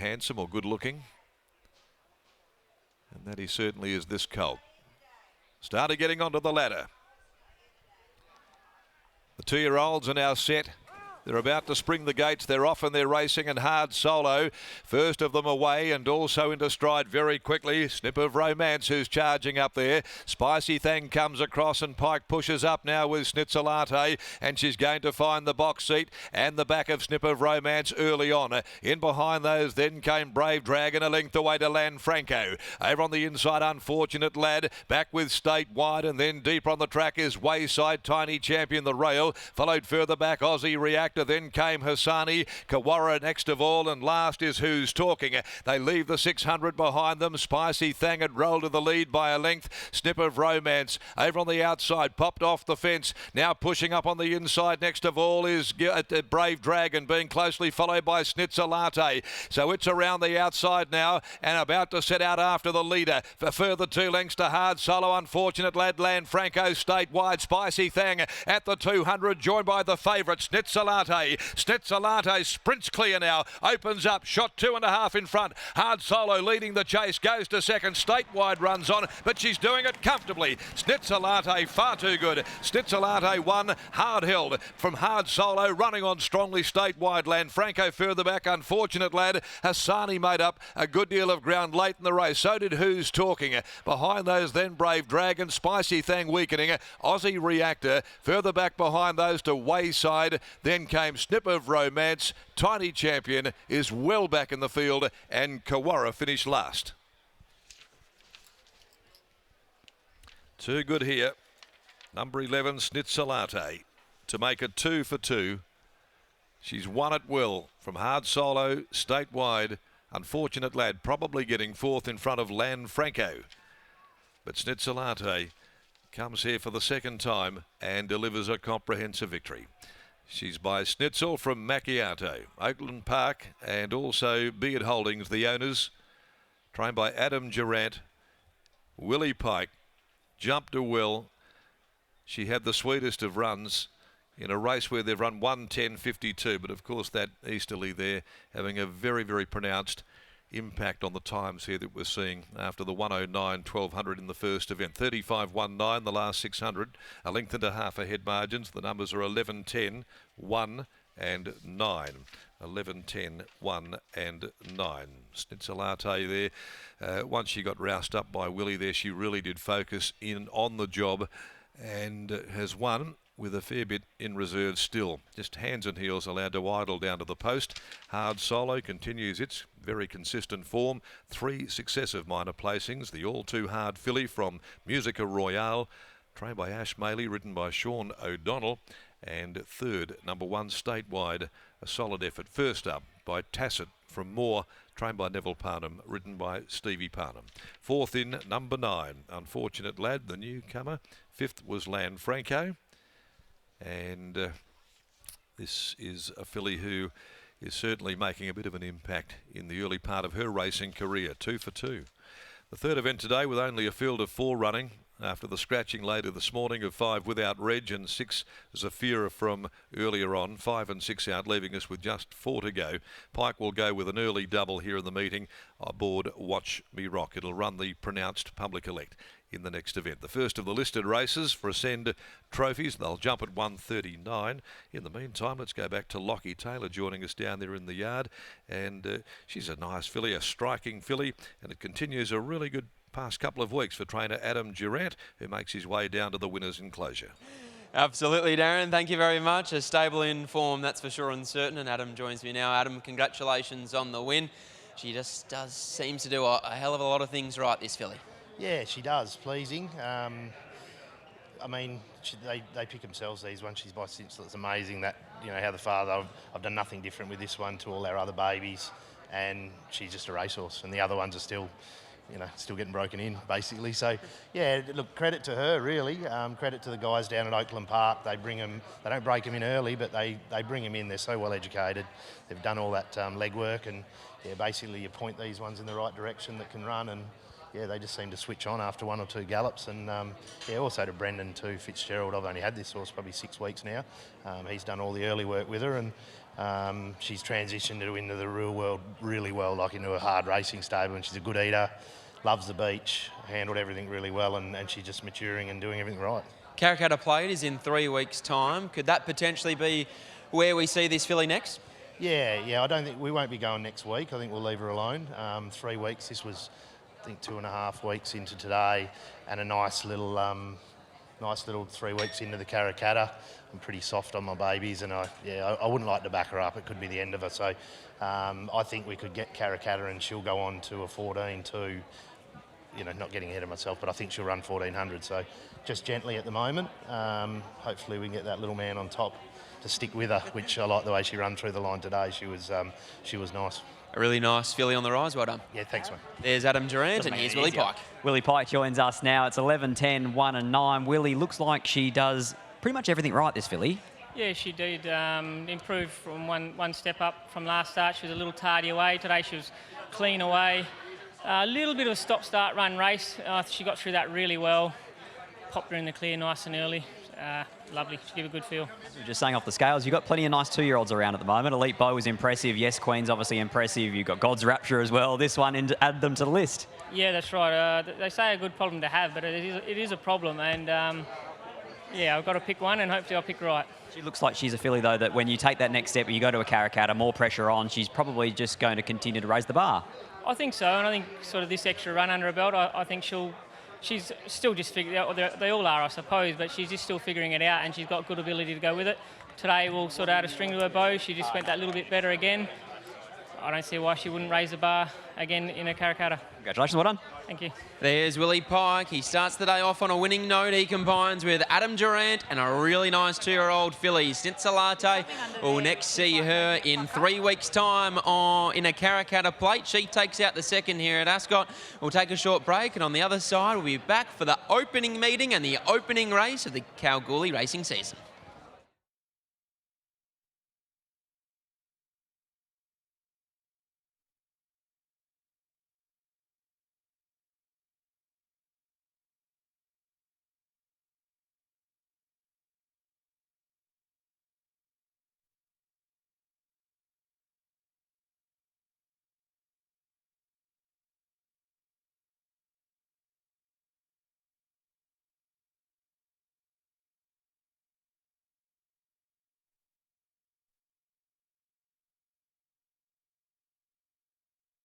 handsome or good looking. And that he certainly is this colt. Started getting onto the ladder. The 2-year-olds are now set. They're about to spring the gates. They're off and they're racing, and Hard Solo, first of them away and also into stride very quickly. Snip of Romance, who's charging up there. Spicy Thang comes across and Pike pushes up now with SNITZALATTE, and she's going to find the box seat and the back of Snip of Romance early on. In behind those then came Brave Dragon, a length away to Lanfranco. Over on the inside, Unfortunate Lad, back with Statewide, and then deeper on the track is Wayside, Tiny Champion the Rail. Followed further back Aussie Reactor. Then came Hassani, Kawara next of all, and last is Who's Talking. They leave the 600 behind them. Spicy Thang had rolled to the lead by a length. Snip of Romance over on the outside, popped off the fence. Now pushing up on the inside next of all is Brave Dragon, being closely followed by SNITZALATTE. So it's around the outside now and about to set out after the leader. For further 2 lengths to Hard Solo, Unfortunate Lad, Lanfranco, Statewide, Spicy Thang at the 200, joined by the favourite SNITZALATTE. SNITZALATTE sprints clear now, opens up, shot 2.5 in front. Hard Solo leading the chase, goes to second. Statewide runs on, but she's doing it comfortably. SNITZALATTE far too good. SNITZALATTE won, hard held from Hard Solo, running on strongly. Statewide, Lanfranco further back. Unfortunate Lad, Hassani made up a good deal of ground late in the race. So did Who's Talking. Behind those then Brave Dragon, Spicy Thang weakening, Aussie Reactor further back behind those to Wayside. Then came Snip of Romance. Tiny Champion is well back in the field, and Kawara finished last. Too good here. Number 11, SNITZALATTE, to make it 2 for 2. She's won at will from Hard Solo, Statewide. Unfortunate Lad probably getting 4th in front of Lanfranco. But SNITZALATTE comes here for the 2nd time and delivers a comprehensive victory. She's by Schnitzel from Macchiato, Oakland Park, and also Beard Holdings, the owners. Trained by Adam Durant. Willie Pike jumped to will. She had the sweetest of runs in a race where they've run 1:10.52, but of course that easterly there having a very, very pronounced impact on the times here that we're seeing after the 109.1200 in the first event. 35.19 the last 600, a length and a half ahead margins. The numbers are 11.10, 1 and 9. 11.10, 1 and 9. SNITZALATTE there, once she got roused up by Willie there, she really did focus in on the job and has won with a fair bit in reserve still. Just hands and heels allowed to idle down to the post. Hard Solo continues its very consistent form. 3 successive minor placings. The all too hard filly from Musica Royale, trained by Ash Maley, ridden by Sean O'Donnell. And 3rd, number 1, Statewide, a solid effort. First up by Tacit from Moore, trained by Neville Parnham, ridden by Stevie Parnham. 4th in, number 9, Unfortunate Lad, the newcomer. 5th was Lanfranco. And this is a filly who is certainly making a bit of an impact in the early part of her racing career. 2 for 2. The 3rd event today with only a field of 4 running after the scratching later this morning of 5 without Reg and 6 Zafira from earlier on. 5 and 6 out, leaving us with just 4 to go. Pike will go with an early double here in the meeting aboard Watch Me Rock. It'll run the pronounced public elect in the next event. The first of the listed races for Ascend trophies. They'll jump at 1:39. In the meantime, let's go back to Lockie Taylor joining us down there in the yard. And she's a nice filly, a striking filly, and it continues a really good past couple of weeks for trainer Adam Durant, who makes his way down to the winner's enclosure. Absolutely, Darren. Thank you very much. A stable in form, that's for sure and certain. And Adam joins me now. Adam, congratulations on the win. She just seems to do a hell of a lot of things right, this filly. Yeah, she does. Pleasing. I mean, they pick themselves, these ones. She's by Cinchel. It's amazing that, you know, how the father, I've done nothing different with this one to all our other babies, and she's just a racehorse, and the other ones are still, you know, still getting broken in, basically. So, yeah, look, credit to her, really. Credit to the guys down at Oakland Park. They bring them, they don't break them in early, but they bring them in. They're so well educated. They've done all that legwork, and, yeah, basically you point these ones in the right direction that can run, and, yeah, they just seem to switch on after 1 or 2 gallops. And, yeah, also to Brendan too, Fitzgerald. I've only had this horse probably 6 weeks now. He's done all the early work with her, and She's transitioned into the real world really well, like into a hard racing stable, and she's a good eater, loves the beach, handled everything really well, and she's just maturing and doing everything right. Karrakatta Plate is in 3 weeks' time. Could that potentially be where we see this filly next? Yeah. I don't think we won't be going next week. I think we'll leave her alone. 3 weeks. This was, I think, 2.5 weeks into today, and a nice little 3 weeks into the Karrakatta. I'm pretty soft on my babies, and I wouldn't like to back her up. It could be the end of her. So I think we could get Karrakatta, and she'll go on to a 14-2. You know, not getting ahead of myself, but I think she'll run 1400. So just gently at the moment. Hopefully we can get that little man on top to stick with her, which I like the way she ran through the line today. She was nice. A really nice filly on the rise. Well done. Yeah, thanks, mate. There's Adam Durant, and here's Willie Pike. Willie Pike joins us now. It's 11-10, 1 and 9. Willie looks like she does pretty much everything right, this filly. Yeah, she did improve from one step up from last start. She was a little tardy away. Today she was clean away. A little bit of a stop-start run race. She got through that really well. Popped her in the clear nice and early. Lovely. She gave a good feel. As we were just saying off the scales, you've got plenty of nice 2-year-olds around at the moment. Elite Bow is impressive. Yes Queen's obviously impressive. You've got God's Rapture as well. This one, and add them to the list. Yeah, that's right. They say a good problem to have, but it is a problem. And yeah, I've got to pick one, and hopefully I'll pick right. She looks like she's a filly, though, that when you take that next step, you go to a Karrakatta, more pressure on, she's probably just going to continue to raise the bar. I think so, and I think sort of this extra run under her belt, I think she's still just figuring out, they all are, I suppose, but she's just still figuring it out, and she's got good ability to go with it. Today we'll sort of add a string to her bow. She just went that little bit better again. I don't see why she wouldn't raise the bar again in a Karrakatta. Congratulations, well done. Thank you. There's Willie Pike. He starts the day off on a winning note. He combines with Adam Durant and a really nice 2-year-old filly. SNITZALATTE will next see her in 3 weeks' time in a Karrakatta Plate. She takes out the second here at Ascot. We'll take a short break, and on the other side, we'll be back for the opening meeting and the opening race of the Kalgoorlie racing season.